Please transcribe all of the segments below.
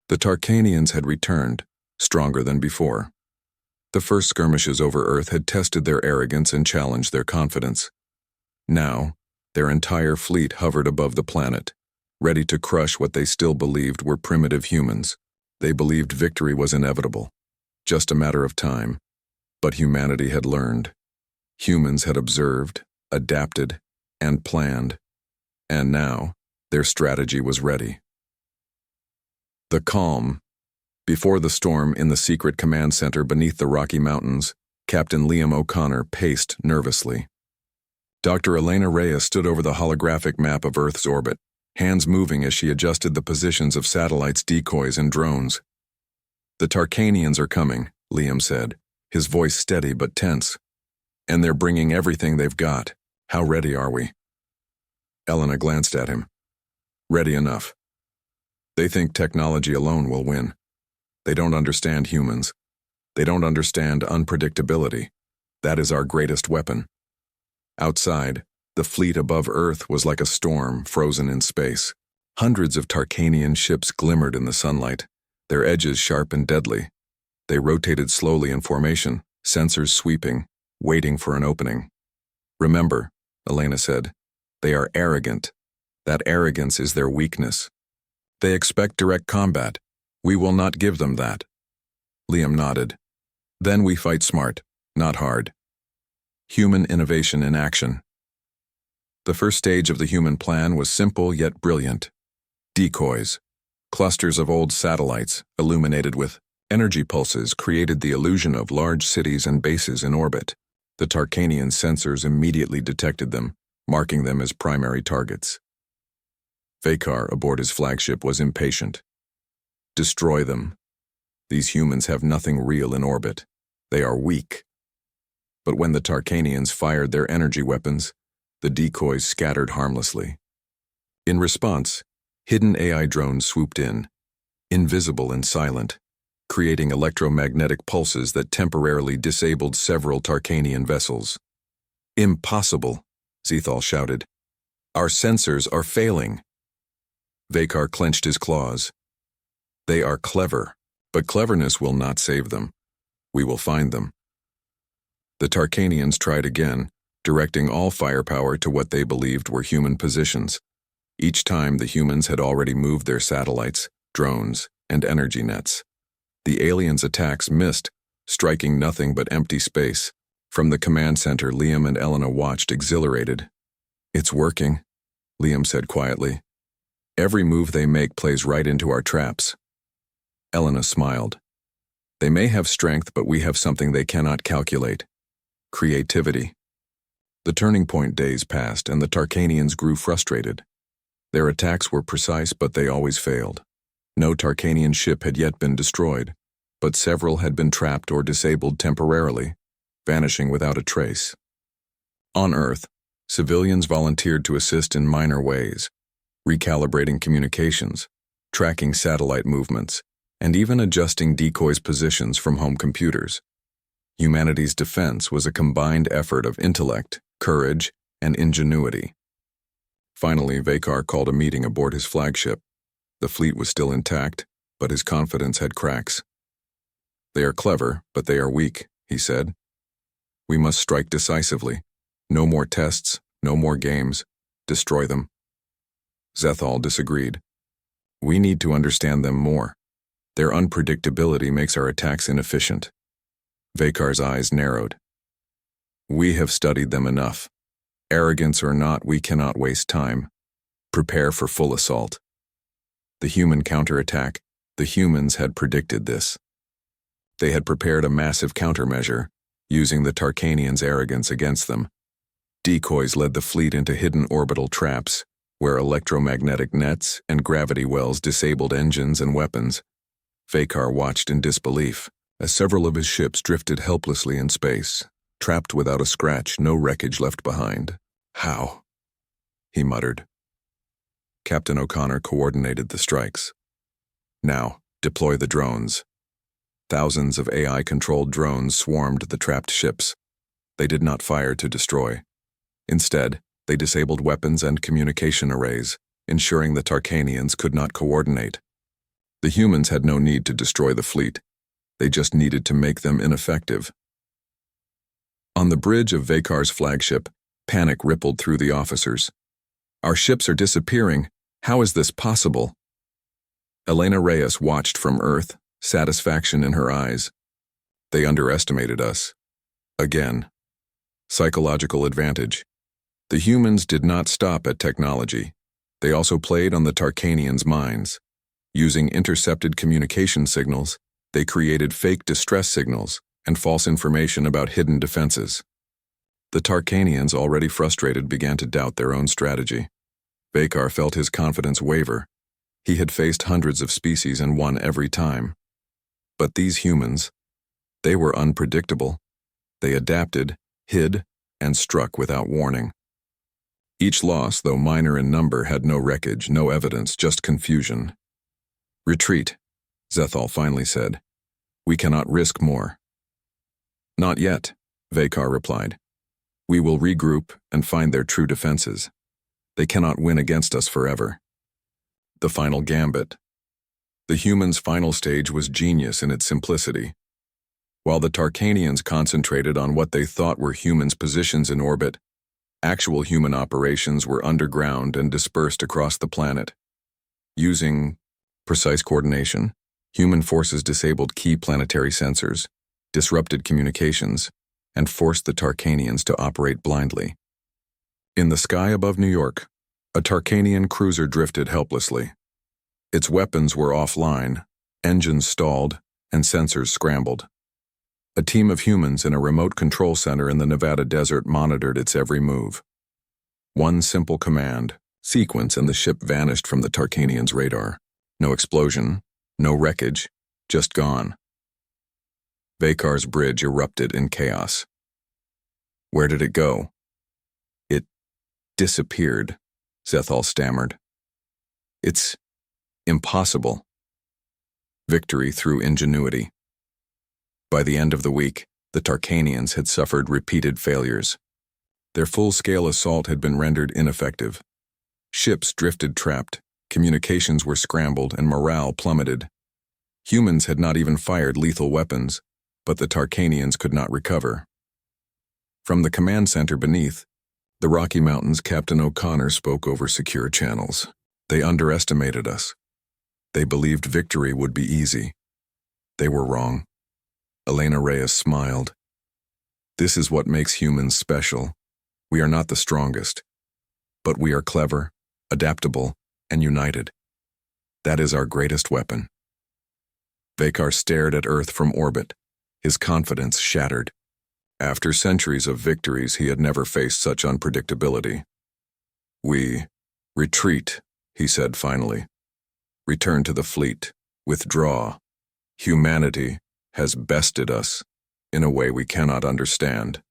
The Tarkanians had returned, stronger than before. The first skirmishes over Earth had tested their arrogance and challenged their confidence. Now, their entire fleet hovered above the planet, ready to crush what they still believed were primitive humans. They believed victory was inevitable, just a matter of time. But humanity had learned. Humans had observed, adapted, and planned. And now, their strategy was ready. The calm. Before the storm in the secret command center beneath the Rocky Mountains, Captain Liam O'Connor paced nervously. Dr. Elena Reyes stood over the holographic map of Earth's orbit, hands moving as she adjusted the positions of satellites, decoys, and drones. "The Tarkanians are coming," Liam said, his voice steady but tense. "And they're bringing everything they've got. How ready are we?" Elena glanced at him. "Ready enough. They think technology alone will win. They don't understand humans. They don't understand unpredictability. That is our greatest weapon." Outside, the fleet above Earth was like a storm frozen in space. Hundreds of Tarkanian ships glimmered in the sunlight, their edges sharp and deadly. They rotated slowly in formation, sensors sweeping, waiting for an opening. "Remember," Elena said, "they are arrogant. That arrogance is their weakness. They expect direct combat. We will not give them that." Liam nodded. "Then we fight smart, not hard." Human innovation in action. The first stage of the human plan was simple yet brilliant. Decoys. Clusters of old satellites, illuminated with energy pulses, created the illusion of large cities and bases in orbit. The Tarkanian sensors immediately detected them, marking them as primary targets. Vakar, aboard his flagship, was impatient. "Destroy them. These humans have nothing real in orbit. They are weak." But when the Tarkanians fired their energy weapons, the decoys scattered harmlessly. In response, hidden AI drones swooped in, invisible and silent, creating electromagnetic pulses that temporarily disabled several Tarkanian vessels. "Impossible," Zethal shouted. "Our sensors are failing." Vakar clenched his claws. "They are clever, but cleverness will not save them. We will find them." The Tarkanians tried again, directing all firepower to what they believed were human positions. Each time the humans had already moved their satellites, drones, and energy nets. The aliens' attacks missed, striking nothing but empty space. From the command center, Liam and Elena watched, exhilarated. "It's working," Liam said quietly. "Every move they make plays right into our traps." Elena smiled. "They may have strength, but we have something they cannot calculate. Creativity." The turning point days passed, and the Tarkanians grew frustrated. Their attacks were precise, but they always failed. No Tarkanian ship had yet been destroyed, but several had been trapped or disabled temporarily, vanishing without a trace. On Earth, civilians volunteered to assist in minor ways, recalibrating communications, tracking satellite movements, and even adjusting decoys' positions from home computers. Humanity's defense was a combined effort of intellect, courage, and ingenuity. Finally, Vakar called a meeting aboard his flagship. The fleet was still intact, but his confidence had cracks. "They are clever, but they are weak," he said. "We must strike decisively. No more tests, no more games. Destroy them." Zethal disagreed. "We need to understand them more. Their unpredictability makes our attacks inefficient." Vakar's eyes narrowed. "We have studied them enough. Arrogance or not, we cannot waste time. Prepare for full assault." The human counterattack. The humans had predicted this. They had prepared a massive countermeasure, using the Tarkanians' arrogance against them. Decoys led the fleet into hidden orbital traps, where electromagnetic nets and gravity wells disabled engines and weapons. Vakar watched in disbelief as several of his ships drifted helplessly in space, trapped without a scratch, no wreckage left behind. "How?" he muttered. Captain O'Connor coordinated the strikes. "Now, deploy the drones." Thousands of AI-controlled drones swarmed the trapped ships. They did not fire to destroy. Instead, they disabled weapons and communication arrays, ensuring the Tarkanians could not coordinate. The humans had no need to destroy the fleet. They just needed to make them ineffective. On the bridge of Vakar's flagship, panic rippled through the officers. "Our ships are disappearing. How is this possible?" Elena Reyes watched from Earth, satisfaction in her eyes. They underestimated us. Again. Psychological advantage. The humans did not stop at technology. They also played on the Tarkanians' minds. Using intercepted communication signals, they created fake distress signals and false information about hidden defenses. The Tarkanians, already frustrated, began to doubt their own strategy. Vakar felt his confidence waver. He had faced hundreds of species and won every time. But these humans, they were unpredictable. They adapted, hid, and struck without warning. Each loss, though minor in number, had no wreckage, no evidence, just confusion. "Retreat," Zethal finally said. "We cannot risk more." "Not yet," Vakar replied. "We will regroup and find their true defenses. They cannot win against us forever." The final gambit. The humans' final stage was genius in its simplicity. While the Tarkanians concentrated on what they thought were humans' positions in orbit, actual human operations were underground and dispersed across the planet. Using precise coordination, human forces disabled key planetary sensors, disrupted communications, and forced the Tarkanians to operate blindly. In the sky above New York, a Tarkanian cruiser drifted helplessly. Its weapons were offline, engines stalled, and sensors scrambled. A team of humans in a remote control center in the Nevada desert monitored its every move. One simple command, sequence, and the ship vanished from the Tarkanians' radar. No explosion, no wreckage, just gone. Vakar's bridge erupted in chaos. "Where did it go?" "It disappeared," Zethal stammered. "It's impossible." Victory through ingenuity. By the end of the week, the Tarkanians had suffered repeated failures. Their full-scale assault had been rendered ineffective. Ships drifted trapped, communications were scrambled, and morale plummeted. Humans had not even fired lethal weapons, but the Tarkanians could not recover. From the command center beneath, the Rocky Mountains, Captain O'Connor spoke over secure channels. "They underestimated us. They believed victory would be easy. They were wrong." Elena Reyes smiled. "This is what makes humans special. We are not the strongest, but we are clever, adaptable, and united. That is our greatest weapon." Vakar stared at Earth from orbit, his confidence shattered. After centuries of victories, he had never faced such unpredictability. "We retreat," he said finally. "Return to the fleet. Withdraw. Humanity has bested us in a way we cannot understand."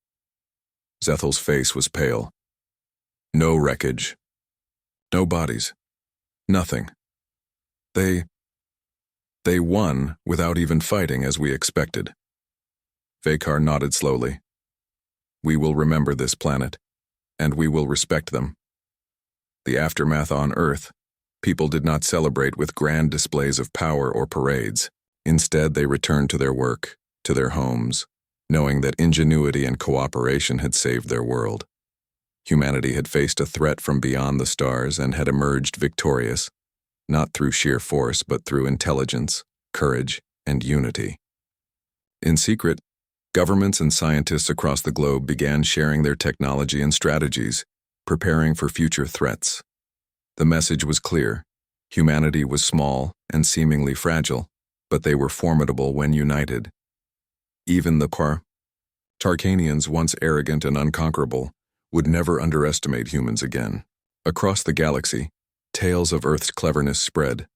Zethal's face was pale. "No wreckage. No bodies. Nothing. They won without even fighting as we expected." Vakar nodded slowly. "We will remember this planet, and we will respect them." The aftermath on Earth, people did not celebrate with grand displays of power or parades. Instead, they returned to their work, to their homes, knowing that ingenuity and cooperation had saved their world. Humanity had faced a threat from beyond the stars and had emerged victorious, not through sheer force but through intelligence, courage, and unity. In secret, governments and scientists across the globe began sharing their technology and strategies, preparing for future threats. The message was clear. Humanity was small and seemingly fragile, but they were formidable when united. Even the Tarkanians, once arrogant and unconquerable, would never underestimate humans again. Across the galaxy, tales of Earth's cleverness spread,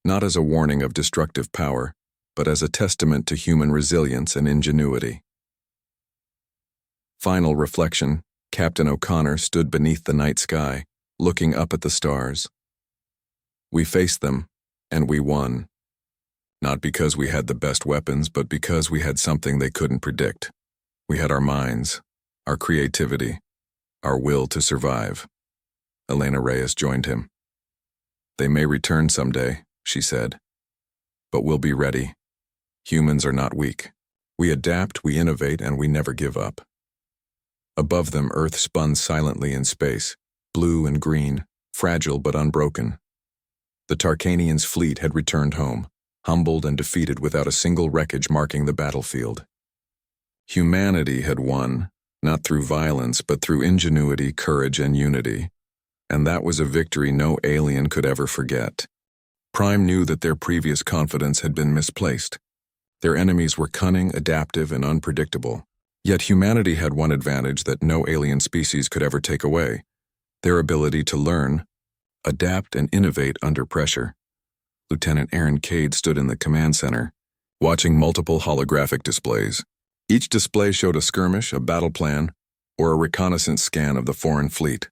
not as a warning of destructive power, but as a testament to human resilience and ingenuity. Final reflection, Captain O'Connor stood beneath the night sky, looking up at the stars. "We faced them, and we won. Not because we had the best weapons, but because we had something they couldn't predict. We had our minds, our creativity, our will to survive." Elena Reyes joined him. "They may return someday," she said. but we'll be ready. Humans are not weak. We adapt, we innovate, and we never give up. Above them, Earth spun silently in space, blue and green, fragile but unbroken. The Tarkanians' fleet had returned home, humbled and defeated without a single wreckage marking the battlefield. Humanity had won, not through violence, but through ingenuity, courage, and unity. And that was a victory no alien could ever forget. Prime knew that their previous confidence had been misplaced. Their enemies were cunning, adaptive, and unpredictable. Yet humanity had one advantage that no alien species could ever take away: their ability to learn, adapt, and innovate under pressure. Lieutenant Aaron Cade stood in the command center, watching multiple holographic displays. Each display showed a skirmish, a battle plan, or a reconnaissance scan of the foreign fleet.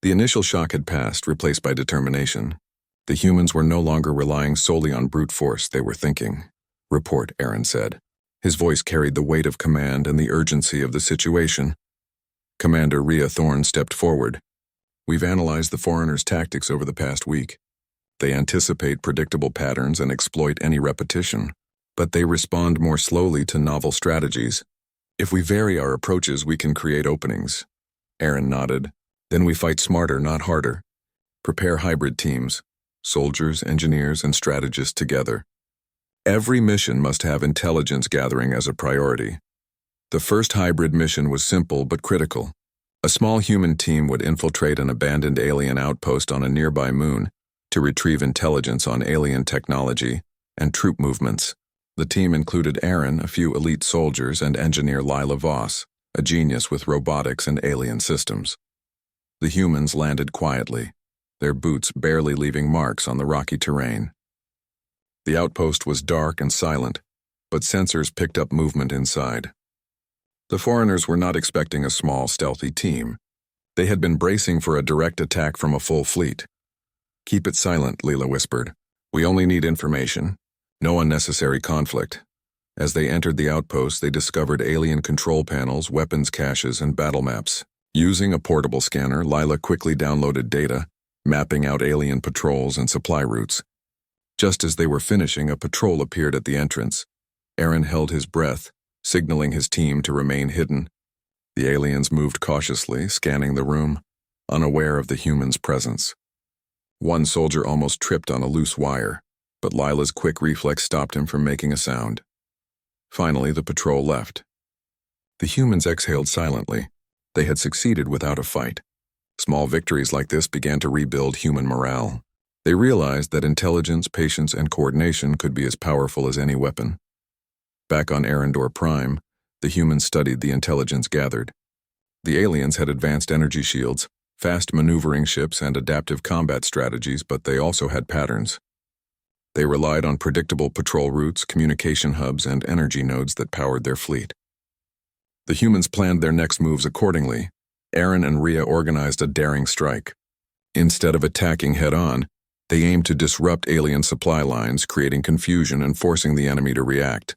The initial shock had passed, replaced by determination. The humans were no longer relying solely on brute force, they were thinking. "Report," Aaron said. His voice carried the weight of command and the urgency of the situation. Commander Rhea Thorne stepped forward. "We've analyzed the foreigners' tactics over the past week. They anticipate predictable patterns and exploit any repetition, but they respond more slowly to novel strategies. If we vary our approaches, we can create openings." Aaron nodded. "Then we fight smarter, not harder. Prepare hybrid teams, soldiers, engineers, and strategists together. Every mission must have intelligence gathering as a priority." The first hybrid mission was simple but critical. A small human team would infiltrate an abandoned alien outpost on a nearby moon to retrieve intelligence on alien technology and troop movements. The team included Aaron, a few elite soldiers, and engineer Lila Voss, a genius with robotics and alien systems. The humans landed quietly, their boots barely leaving marks on the rocky terrain. The outpost was dark and silent, but sensors picked up movement inside. The foreigners were not expecting a small, stealthy team. They had been bracing for a direct attack from a full fleet. "Keep it silent," Lila whispered. "We only need information. No unnecessary conflict." As they entered the outpost, they discovered alien control panels, weapons caches, and battle maps. Using a portable scanner, Lila quickly downloaded data, mapping out alien patrols and supply routes. Just as they were finishing, a patrol appeared at the entrance. Aaron held his breath, signaling his team to remain hidden. The aliens moved cautiously, scanning the room, unaware of the humans' presence. One soldier almost tripped on a loose wire, but Lila's quick reflex stopped him from making a sound. Finally, the patrol left. The humans exhaled silently. They had succeeded without a fight. Small victories like this began to rebuild human morale. They realized that intelligence, patience, and coordination could be as powerful as any weapon. Back on Arendor Prime, the humans studied the intelligence gathered. The aliens had advanced energy shields, fast maneuvering ships, and adaptive combat strategies, but they also had patterns. They relied on predictable patrol routes, communication hubs, and energy nodes that powered their fleet. The humans planned their next moves accordingly. Aaron and Rhea organized a daring strike. Instead of attacking head-on, they aimed to disrupt alien supply lines, creating confusion and forcing the enemy to react.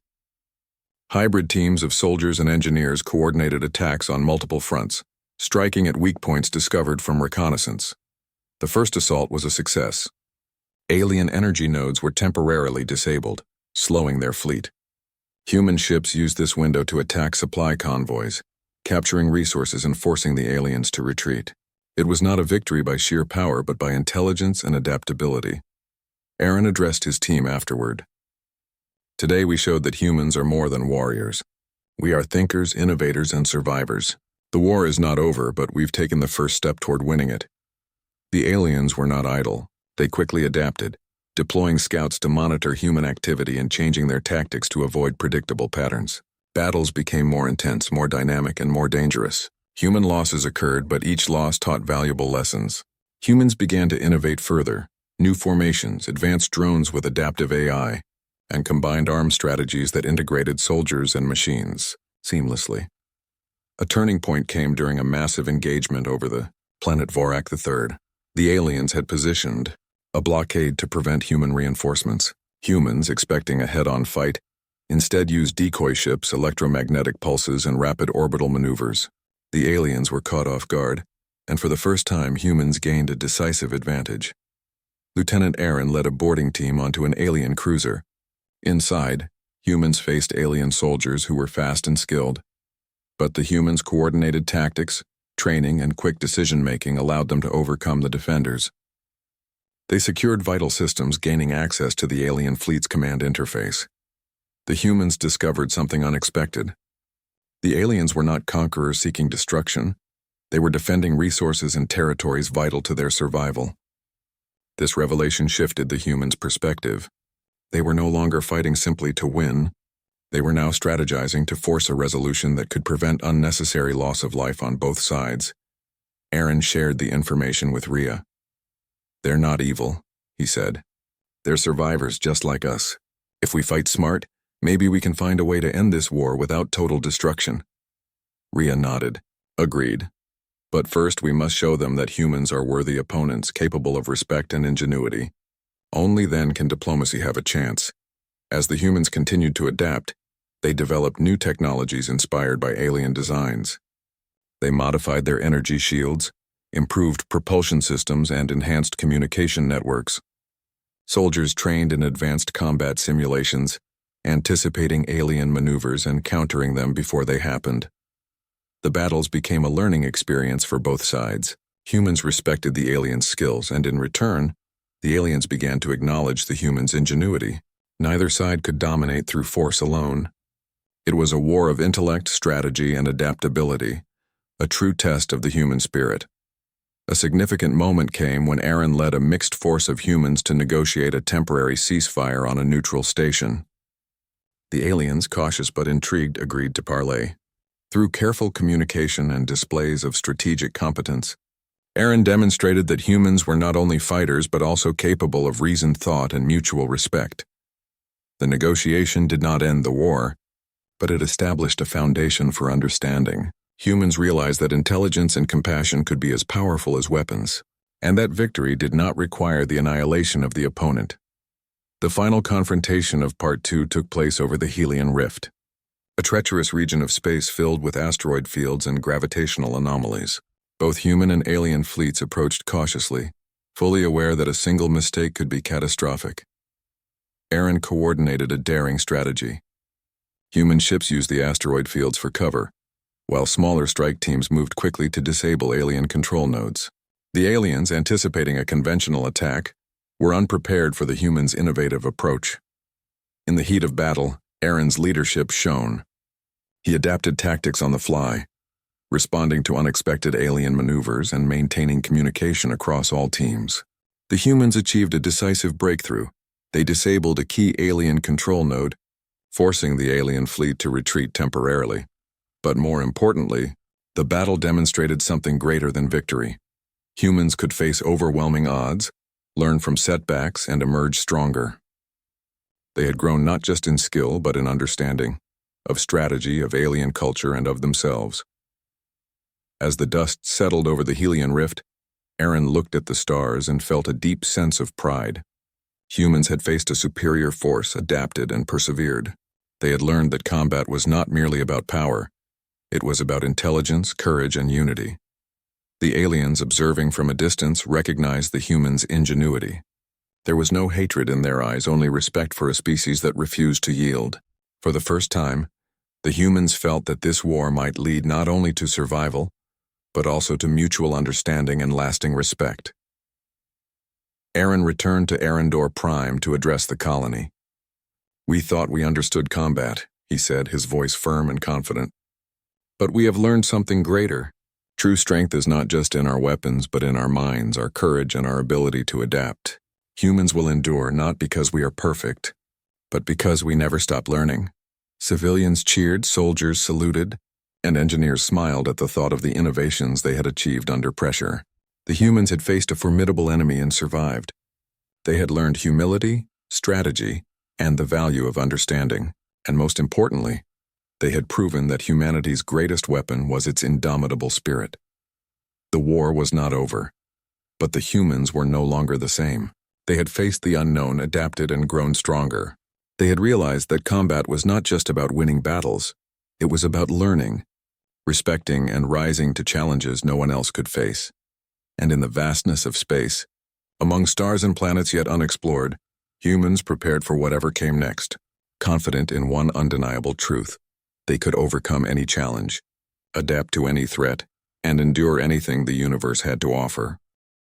Hybrid teams of soldiers and engineers coordinated attacks on multiple fronts, striking at weak points discovered from reconnaissance. The first assault was a success. Alien energy nodes were temporarily disabled, slowing their fleet. Human ships used this window to attack supply convoys, capturing resources and forcing the aliens to retreat. It was not a victory by sheer power, but by intelligence and adaptability. Aaron addressed his team afterward. "Today we showed that humans are more than warriors. We are thinkers, innovators, and survivors. The war is not over, but we've taken the first step toward winning it." The aliens were not idle. They quickly adapted, deploying scouts to monitor human activity and changing their tactics to avoid predictable patterns. Battles became more intense, more dynamic, and more dangerous. Human losses occurred, but each loss taught valuable lessons. Humans began to innovate further: new formations, advanced drones with adaptive AI, and combined arms strategies that integrated soldiers and machines seamlessly. A turning point came during a massive engagement over the planet Vorak III. The aliens had positioned a blockade to prevent human reinforcements. Humans, expecting a head-on fight, instead used decoy ships, electromagnetic pulses, and rapid orbital maneuvers. The aliens were caught off guard, and for the first time humans gained a decisive advantage. Lieutenant Aaron led a boarding team onto an alien cruiser. Inside, humans faced alien soldiers who were fast and skilled. But the humans' coordinated tactics, training, and quick decision-making allowed them to overcome the defenders. They secured vital systems, gaining access to the alien fleet's command interface. The humans discovered something unexpected. The aliens were not conquerors seeking destruction. They were defending resources and territories vital to their survival. This revelation shifted the humans' perspective. They were no longer fighting simply to win. They were now strategizing to force a resolution that could prevent unnecessary loss of life on both sides. Aaron shared the information with Rhea. "They're not evil," he said. "They're survivors just like us. If we fight smart, maybe we can find a way to end this war without total destruction." Rhea nodded. "Agreed. But first we must show them that humans are worthy opponents capable of respect and ingenuity. Only then can diplomacy have a chance." As the humans continued to adapt, they developed new technologies inspired by alien designs. They modified their energy shields, improved propulsion systems, and enhanced communication networks. Soldiers trained in advanced combat simulations, anticipating alien maneuvers and countering them before they happened. The battles became a learning experience for both sides. Humans respected the aliens' skills, and in return, the aliens began to acknowledge the humans' ingenuity. Neither side could dominate through force alone. It was a war of intellect, strategy, and adaptability, a true test of the human spirit. A significant moment came when Aaron led a mixed force of humans to negotiate a temporary ceasefire on a neutral station. The aliens, cautious but intrigued, agreed to parley. Through careful communication and displays of strategic competence, Aaron demonstrated that humans were not only fighters but also capable of reasoned thought and mutual respect. The negotiation did not end the war, but it established a foundation for understanding. Humans realized that intelligence and compassion could be as powerful as weapons, and that victory did not require the annihilation of the opponent. The final confrontation of Part 2 took place over the Helian Rift, a treacherous region of space filled with asteroid fields and gravitational anomalies. Both human and alien fleets approached cautiously, fully aware that a single mistake could be catastrophic. Aaron coordinated a daring strategy. Human ships used the asteroid fields for cover, while smaller strike teams moved quickly to disable alien control nodes. The aliens, anticipating a conventional attack, were unprepared for the humans' innovative approach. In the heat of battle, Aaron's leadership shone. He adapted tactics on the fly, responding to unexpected alien maneuvers and maintaining communication across all teams. The humans achieved a decisive breakthrough. They disabled a key alien control node, forcing the alien fleet to retreat temporarily. But more importantly, the battle demonstrated something greater than victory. Humans could face overwhelming odds, learn from setbacks, and emerge stronger. They had grown not just in skill but in understanding, of strategy, of alien culture, and of themselves. As the dust settled over the Helian Rift, Aaron looked at the stars and felt a deep sense of pride. Humans had faced a superior force, adapted, and persevered. They had learned that combat was not merely about power. It was about intelligence, courage, and unity. The aliens, observing from a distance, recognized the humans' ingenuity. There was no hatred in their eyes, only respect for a species that refused to yield. For the first time, the humans felt that this war might lead not only to survival, but also to mutual understanding and lasting respect. Aaron returned to Arendor Prime to address the colony. "We thought we understood combat," he said, his voice firm and confident. "But we have learned something greater. True strength is not just in our weapons, but in our minds, our courage, and our ability to adapt. Humans will endure not because we are perfect, but because we never stop learning." Civilians cheered, soldiers saluted, and engineers smiled at the thought of the innovations they had achieved under pressure. The humans had faced a formidable enemy and survived. They had learned humility, strategy, and the value of understanding, and most importantly, they had proven that humanity's greatest weapon was its indomitable spirit. The war was not over, but the humans were no longer the same. They had faced the unknown, adapted, and grown stronger. They had realized that combat was not just about winning battles. It was about learning, respecting, and rising to challenges no one else could face. And in the vastness of space, Among stars and planets yet unexplored, humans prepared for whatever came next, confident in one undeniable truth: they could overcome any challenge, adapt to any threat, and endure anything the universe had to offer.